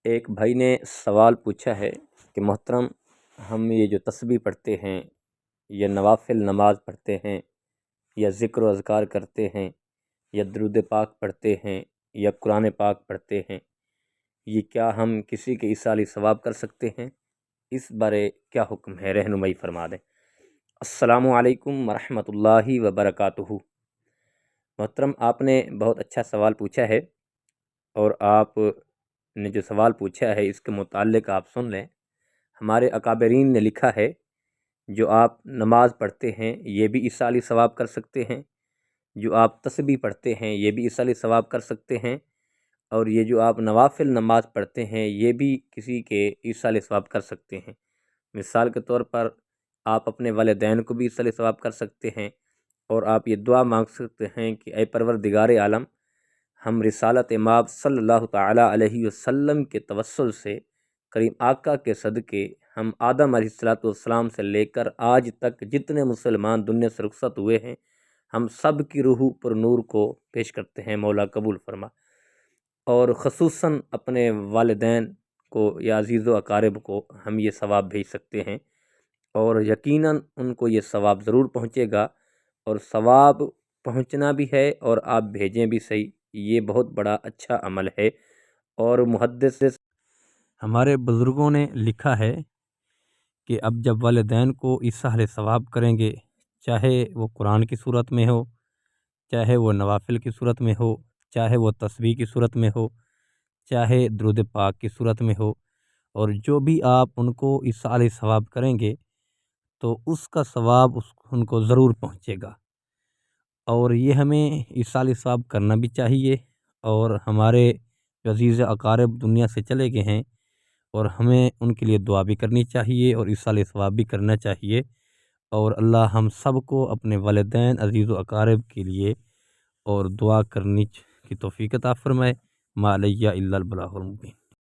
ایک بھائی نے سوال پوچھا ہے کہ محترم، ہم یہ جو تسبیح پڑھتے ہیں یا نوافل نماز پڑھتے ہیں یا ذکر و اذکار کرتے ہیں یا درود پاک پڑھتے ہیں یا قرآن پاک پڑھتے ہیں، یہ کیا ہم کسی کے ایصالی ثواب کر سکتے ہیں؟ اس بارے کیا حکم ہے؟ رہنمائی فرما دیں۔ السلام علیکم ورحمۃ اللہ وبرکاتہ۔ محترم، آپ نے بہت اچھا سوال پوچھا ہے، اور آپ نے جو سوال پوچھا ہے اس کے متعلق آپ سن لیں۔ ہمارے اکابرین نے لکھا ہے، جو آپ نماز پڑھتے ہیں یہ بھی ایصالی ثواب کر سکتے ہیں، جو آپ تسبیح پڑھتے ہیں یہ بھی ایصالی ثواب کر سکتے ہیں، اور یہ جو آپ نوافل نماز پڑھتے ہیں یہ بھی کسی کے ایصالی ثواب کر سکتے ہیں۔ مثال کے طور پر آپ اپنے والدین کو بھی ایصالی ثواب کر سکتے ہیں، اور آپ یہ دعا مانگ سکتے ہیں کہ اے پروردگار عالم، ہم رسالت مآب صلی اللہ تعالیٰ علیہ وسلم کے توسل سے کریم آقا کے صدقے ہم آدم علیہ السلام سے لے کر آج تک جتنے مسلمان دنیا سے رخصت ہوئے ہیں، ہم سب کی روح پر نور کو پیش کرتے ہیں، مولا قبول فرما۔ اور خصوصاً اپنے والدین کو یا عزیز و اقارب کو ہم یہ ثواب بھیج سکتے ہیں، اور یقیناً ان کو یہ ثواب ضرور پہنچے گا، اور ثواب پہنچنا بھی ہے اور آپ بھیجیں بھی صحیح، یہ بہت بڑا اچھا عمل ہے۔ اور محدث ہمارے بزرگوں نے لکھا ہے کہ اب جب والدین کو ایصال ثواب کریں گے، چاہے وہ قرآن کی صورت میں ہو، چاہے وہ نوافل کی صورت میں ہو، چاہے وہ تسبیح کی صورت میں ہو، چاہے درود پاک کی صورت میں ہو، اور جو بھی آپ ان کو ایصال ثواب کریں گے تو اس کا ثواب ان کو ضرور پہنچے گا۔ اور یہ ہمیں ایصال ثواب کرنا بھی چاہیے، اور ہمارے جو عزیز اقارب دنیا سے چلے گئے ہیں اور ہمیں ان کے لیے دعا بھی کرنی چاہیے اور ایصال ثواب بھی کرنا چاہیے۔ اور اللہ ہم سب کو اپنے والدین، عزیز و اقارب کے لیے اور دعا کرنے کی توفیق عطا فرمائے۔ ما علیہ الا البلاغ المبین۔